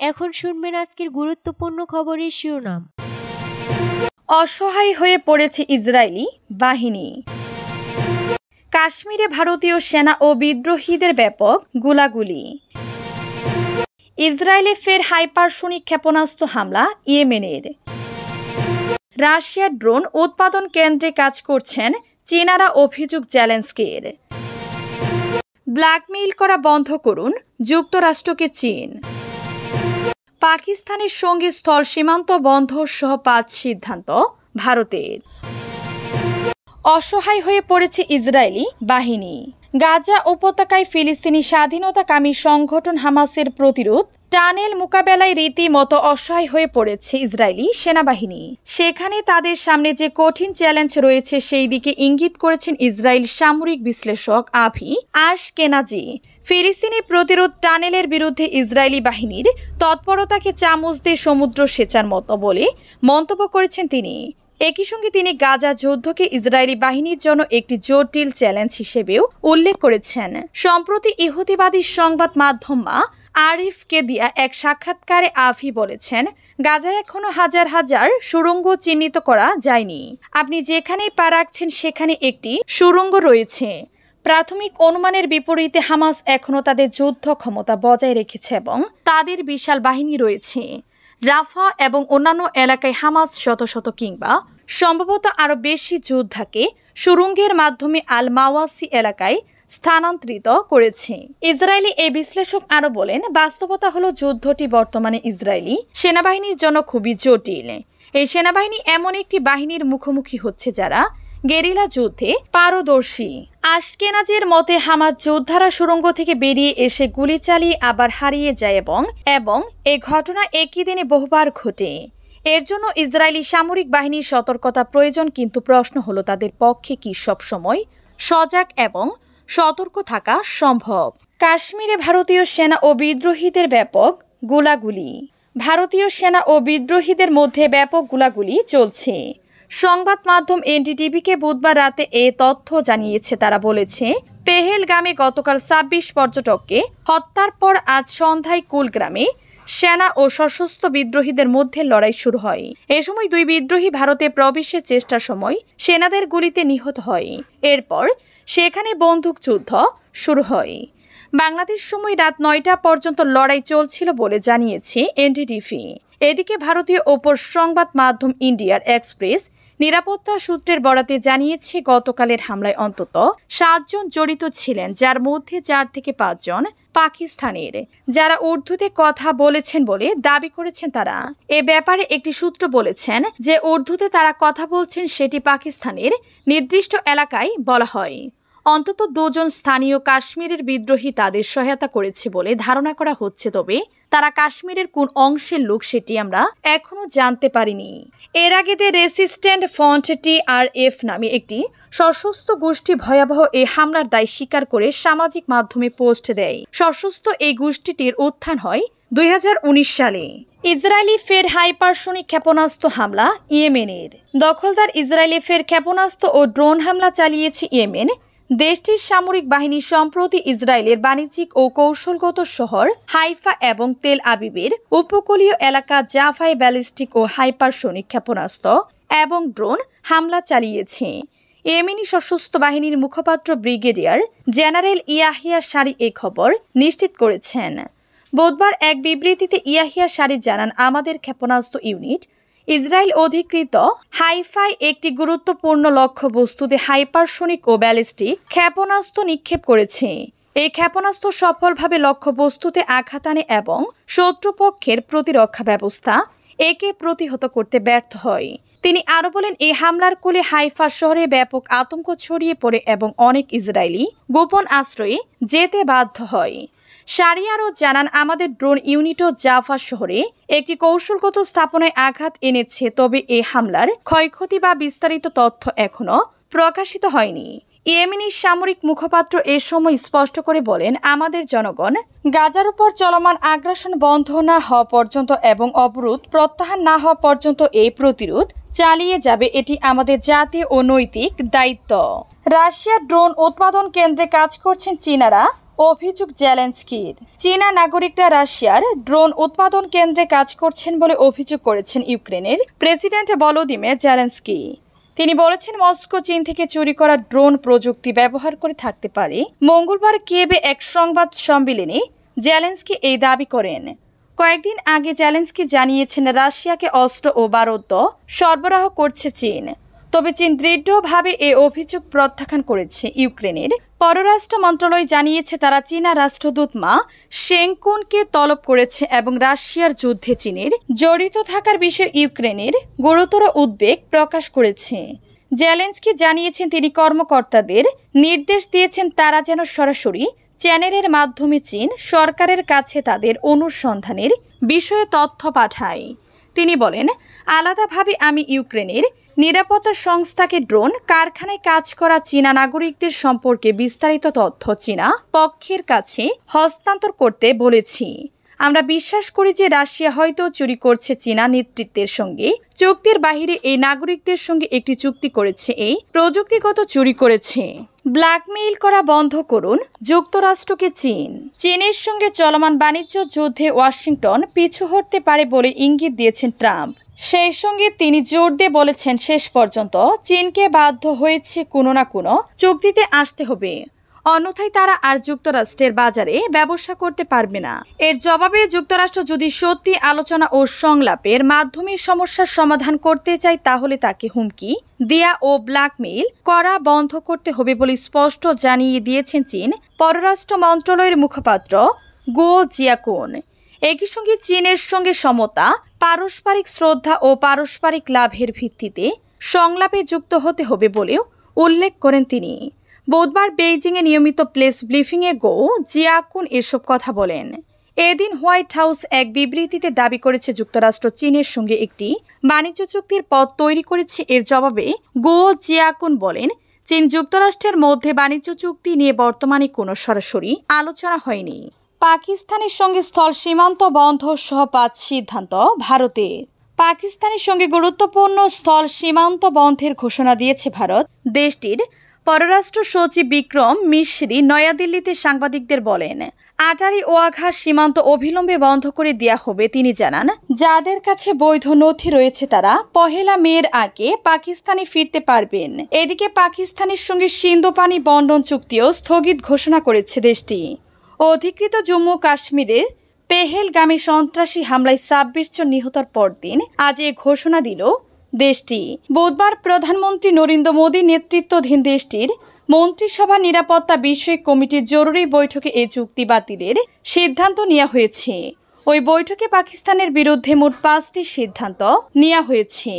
এখন শুনবেন আজকের গুরুত্বপূর্ণ খবরের শিরোনাম। অসহায় হয়ে পড়েছে ইসরায়েলি বাহিনী। কাশ্মীরে ভারতীয় সেনা ও বিদ্রোহীদের ব্যাপক গোলাগুলি। ইসরায়েলে ফের হাইপারসোনিক ক্ষেপণাস্ত্র হামলা ইয়েমেনের। রাশিয়ার ড্রোন উৎপাদন কেন্দ্রে কাজ করছেন চীনারা, অভিযোগ জেলেনস্কির। ব্ল্যাকমেইল করা বন্ধ করুন যুক্তরাষ্ট্রকে চীন। পাকিস্তানের সঙ্গে স্থল সীমান্ত বন্ধ সহ 5 সিদ্ধান্ত ভারতের। অসহায় হয়ে পড়েছে ইসরায়েলি বাহিনী। গাজা উপত্যকায় ফিলিস্তিনি স্বাধীনতাকামী সংগঠন হামাসের প্রতিরোধ টানেল মোকাবেলায় রীতিমতো অসহায় হয়ে পড়েছে ইসরায়েলি সেনাবাহিনী। সেখানে তাদের সামনে যে কঠিন চ্যালেঞ্জ রয়েছে সেই দিকে ইঙ্গিত করেছেন ইসরায়েল সামরিক বিশ্লেষক আভি আশকেনাজি। ফিলিস্তিনি প্রতিরোধ টানেলের বিরুদ্ধে ইসরায়েলি বাহিনীর তৎপরতাকে চামচ দিয়ে সমুদ্র সেচার মতো বলে মন্তব্য করেছেন তিনি। একই সঙ্গে তিনি গাজা যুদ্ধকে ইসরায়েলি বাহিনীর জন্য একটি জটিল চ্যালেঞ্জ হিসেবেও উল্লেখ করেছেন। সম্প্রতি ইহুদিবাদী সংবাদ মাধ্যম আরিফকে দিয়া এক সাক্ষাৎকারে আভি বলেছেন, গাজায় এখনো হাজার হাজার সুড়ঙ্গ চিহ্নিত করা যায়নি। আপনি যেখানেই পা রাখছেন সেখানে একটি সুড়ঙ্গ রয়েছে। প্রাথমিক অনুমানের বিপরীতে হামাস এখনও তাদের যুদ্ধ ক্ষমতা বজায় রেখেছে এবং তাদের বিশাল বাহিনী রয়েছে। রাফা এবং অন্যান্য এলাকায় হামাস শত শত কিংবা সম্ভবত আরও বেশি যোদ্ধাকে সুড়ঙ্গের মাধ্যমে আল মাওয়াসি এলাকায় স্থানান্তরিত করেছে। ইসরায়েলি এই বিশ্লেষক আরও বলেন, বাস্তবতা হলো যুদ্ধটি বর্তমানে ইসরায়েলি সেনাবাহিনীর জন্য খুবই জটিল। এই সেনাবাহিনী এমন একটি বাহিনীর মুখোমুখি হচ্ছে যারা গেরিলা যুদ্ধে পারদর্শী। আশকেনাজের মতে হামাস যোদ্ধারা সুড়ঙ্গ থেকে বেরিয়ে এসে গুলি চালিয়ে আবার হারিয়ে যায় এবং এই ঘটনা একই দিনে বহুবার ঘটে। এর জন্য ইসরায়েলি সামরিক বাহিনীর সতর্কতা প্রয়োজন, কিন্তু প্রশ্ন হলো তাদের পক্ষে কি সবসময় সজাগ এবং সতর্ক থাকা সম্ভব। কাশ্মীরে ভারতীয় সেনা ও বিদ্রোহীদের ব্যাপক গোলাগুলি। ভারতীয় সেনা ও বিদ্রোহীদের মধ্যে ব্যাপক গোলাগুলি চলছে। সংবাদ মাধ্যম এনডিটিভিকে বুধবার রাতে এ তথ্য জানিয়েছে। তারা বলেছে, পেহেলগামে গতকাল 26 পর্যটককে হত্যার পর আজ সন্ধ্যায় কুলগ্রামে সেনা ও সশস্ত্র বিদ্রোহীদের মধ্যে লড়াই শুরু হয়। এ সময় 2 বিদ্রোহী ভারতে প্রবেশের চেষ্টার সময় সেনাদের গুলিতে নিহত হয়। এরপর সেখানে বন্দুকযুদ্ধ শুরু হয়। বাংলাদেশ সময় রাত 9টা পর্যন্ত লড়াই চলছিল বলে জানিয়েছে এনডিটিভি। এদিকে ভারতীয় অপর সংবাদ মাধ্যম ইন্ডিয়ার এক্সপ্রেস নিরাপত্তা সূত্রের বরাতে জানিয়েছে, গতকালের হামলায় অন্তত 7 জন জড়িত ছিলেন, যার মধ্যে 4 থেকে 5 জন পাকিস্তানের, যারা উর্দুতে কথা বলেছেন বলে দাবি করেছেন তারা। এ ব্যাপারে একটি সূত্র বলেছেন যে উর্দুতে তারা কথা বলছেন সেটি পাকিস্তানের নির্দিষ্ট এলাকায় বলা হয়। অন্তত 2 জন স্থানীয় কাশ্মীরের বিদ্রোহী তাদের সহায়তা করেছে বলে ধারণা করা হচ্ছে, তবে তারা কাশ্মীরের কোন অংশের লোক সেটি আমরা এখনো জানতে পারিনি। এর আগে রেসিস্ট্যান্ট ফ্রন্ট TRF নামে একটি সশস্ত্র গোষ্ঠী ভয়াবহ এই হামলার দায় স্বীকার করে সামাজিক মাধ্যমে পোস্ট দেয়। সশস্ত্র এই গোষ্ঠীটির উত্থান হয় 2019 সালে। ইসরায়েলি ফের হাইপারসোনিক ক্ষেপণাস্ত্র হামলা ইয়েমেনের। দখলদার ইসরায়েলি ফের ক্ষেপণাস্ত্র ও ড্রোন হামলা চালিয়েছে ইয়েমেন। দেশটির সামরিক বাহিনী সম্প্রতি ইসরায়েলের বাণিজ্যিক ও কৌশলগত শহর হাইফা এবং তেল আবিবের উপকূলীয় এলাকা জাফায় ব্যালিস্টিক ও হাইপারসোনিক ক্ষেপণাস্ত্র এবং ড্রোন হামলা চালিয়েছে। ইয়েমেনি সশস্ত্র বাহিনীর মুখপাত্র ব্রিগেডিয়ার জেনারেল ইয়াহিয়া সারি এই খবর নিশ্চিত করেছেন। বুধবার এক বিবৃতিতে ইয়াহিয়া সারি জানান, আমাদের ক্ষেপণাস্ত্র ইউনিট ইসরায়েল অধিকৃত হাইফায় একটি গুরুত্বপূর্ণ লক্ষ্যবস্তুতে হাইপারসোনিক ও ব্যালিস্টিক ক্ষেপণাস্ত্র নিক্ষেপ করেছে। এই ক্ষেপণাস্ত্র সফলভাবে লক্ষ্যবস্তুতে আঘাত আনে এবং শত্রুপক্ষের প্রতিরক্ষা ব্যবস্থা একে প্রতিহত করতে ব্যর্থ হয়। তিনি আরও বলেন, এই হামলার কোলে হাইফা শহরে ব্যাপক আতঙ্ক ছড়িয়ে পড়ে এবং অনেক ইসরায়েলি গোপন আশ্রয়ে যেতে বাধ্য হয়। সারি আরও জানান, আমাদের ড্রোন ইউনিটও জাফা শহরে একটি কৌশলগত স্থাপনায় আঘাত এনেছে, তবে এই হামলার ক্ষয়ক্ষতি বা বিস্তারিত তথ্য এখনও প্রকাশিত হয়নি। ইয়েমেনি সামরিক মুখপাত্র এ সময় স্পষ্ট করে বলেন, আমাদের জনগণ গাজার উপর চলমান আগ্রাসন বন্ধ না হওয়া পর্যন্ত এবং অবরোধ প্রত্যাহার না হওয়া পর্যন্ত এই প্রতিরোধ চালিয়ে যাবে। এটি আমাদের জাতীয় ও নৈতিক দায়িত্ব। রাশিয়ার ড্রোন উৎপাদন কেন্দ্রে কাজ করছেন চীনারা, অভিযোগ জেলেনস্কির। চীনা নাগরিকরা রাশিয়ার ড্রোন উৎপাদন কেন্দ্রে কাজ করছেন বলে অভিযোগ করেছেন ইউক্রেনের প্রেসিডেন্ট ভলোদিমির জেলেনস্কি। তিনি বলেছেন, মস্কো চীন থেকে চুরি করা ড্রোন প্রযুক্তি ব্যবহার করে থাকতে পারে। মঙ্গলবার কিয়েভে এক সংবাদ সম্মেলনে জেলেনস্কি এই দাবি করেন। কয়েকদিন আগে জেলেনস্কি জানিয়েছেন, রাশিয়াকে অস্ত্র ও বারুদ সরবরাহ করছে চীন। তবে চীন দৃঢ়ভাবে এ অভিযোগ প্রত্যাখ্যান করেছে। ইউক্রেনের পররাষ্ট্র মন্ত্রণালয় জানিয়েছে, তারা চীনা রাষ্ট্রদূত মা শেংকুনকে তলব করেছে এবং রাশিয়ার যুদ্ধে চীনের জড়িত থাকার বিষয়ে ইউক্রেনের গুরুতর উদ্বেগ প্রকাশ করেছে। জেলেনস্কি জানিয়েছেন, তিনি কর্মকর্তাদের নির্দেশ দিয়েছেন তারা যেন সরাসরি চ্যানেলের মাধ্যমে চীন সরকারের কাছে তাদের অনুসন্ধানের বিষয়ে তথ্য পাঠায়। তিনি বলেন, আলাদাভাবে আমি ইউক্রেনের নিরাপত্তা সংস্থাকে ড্রোন কারখানায় কাজ করা চীনা নাগরিকদের সম্পর্কে বিস্তারিত তথ্য চীনা পক্ষের কাছে হস্তান্তর করতে বলেছি। আমরা বিশ্বাস করি যে রাশিয়া হয়তো চুরি করছে চীনা নেতৃত্বের সঙ্গে চুক্তির বাইরে এই নাগরিকদের সঙ্গে একটি চুক্তি করেছে, এই প্রযুক্তিগত চুরি করেছে। ব্ল্যাকমেইল করা বন্ধ করুন যুক্তরাষ্ট্রকে চীন। চীনের সঙ্গে চলমান বাণিজ্য যুদ্ধে ওয়াশিংটন পিছু হটতে পারে বলে ইঙ্গিত দিয়েছেন ট্রাম্প। সেই সঙ্গে তিনি জোর দিয়ে বলেছেন, শেষ পর্যন্ত চীনকে বাধ্য হয়েছে কোনো না কোনো চুক্তিতে আসতে হবে, অন্যথায় তারা আর যুক্তরাষ্ট্রের বাজারে ব্যবসা করতে পারবে না। এর জবাবে যুক্তরাষ্ট্র যদি সত্যি আলোচনা ও সংলাপের মাধ্যমে সমস্যার সমাধান করতে চায়, তাহলে তাকে হুমকি দেয়া ও ব্ল্যাকমেইল করা বন্ধ করতে হবে বলে স্পষ্ট জানিয়ে দিয়েছেন চীন পররাষ্ট্র মন্ত্রণালয়ের মুখপাত্র গুও জিয়াকুন। একই সঙ্গে চীনের সঙ্গে সমতা, পারস্পরিক শ্রদ্ধা ও পারস্পরিক লাভের ভিত্তিতে সংলাপে যুক্ত হতে হবে বলেও উল্লেখ করেন তিনি। বুধবার বেইজিংয়ে নিয়মিত প্রেস ব্রিফিংয়ে গো জিয়াকুন এসব কথা বলেন। এদিন হোয়াইট হাউস এক বিবৃতিতে দাবি করেছে, যুক্তরাষ্ট্র চীনের সঙ্গে একটি বাণিজ্য চুক্তির পথ তৈরি করেছে। এর জবাবে গো জিয়াকুন বলেন, চীন যুক্তরাষ্ট্রের মধ্যে বাণিজ্য চুক্তি নিয়ে বর্তমানে কোনো সরাসরি আলোচনা হয়নি। পাকিস্তানের সঙ্গে স্থল সীমান্ত বন্ধ সহ 5 সিদ্ধান্ত ভারতের। পাকিস্তানের সঙ্গে গুরুত্বপূর্ণ স্থল সীমান্ত বন্ধের ঘোষণা দিয়েছে ভারত। দেশটির পররাষ্ট্র সচিব বিক্রম মিশ্রি নয়াদিল্লিতে সাংবাদিকদের বলেন, আটারি ওয়াঘা সীমান্ত অবিলম্বে বন্ধ করে দেওয়া হবে। তিনি জানান, যাদের কাছে বৈধ নথি রয়েছে তারা 1 মের আগে পাকিস্তানে ফিরতে পারবেন। এদিকে পাকিস্তানের সঙ্গে সিন্ধু পানি বন্টন চুক্তিও স্থগিত ঘোষণা করেছে দেশটি। অধিকৃত জম্মু কাশ্মীরের পেহেলগামে সন্ত্রাসী হামলায় 26 জন নিহতের পরদিন আজ এ ঘোষণা দিল দেশটি। বুধবার প্রধানমন্ত্রী নরেন্দ্র মোদী নেতৃত্বাধীন দেশটির মন্ত্রিসভা নিরাপত্তা বিষয়ক কমিটির জরুরি বৈঠকে এই চুক্তি বাতিলের সিদ্ধান্ত নেওয়া হয়েছে। ওই বৈঠকে পাকিস্তানের বিরুদ্ধে মোট 5টি সিদ্ধান্ত নেওয়া হয়েছে।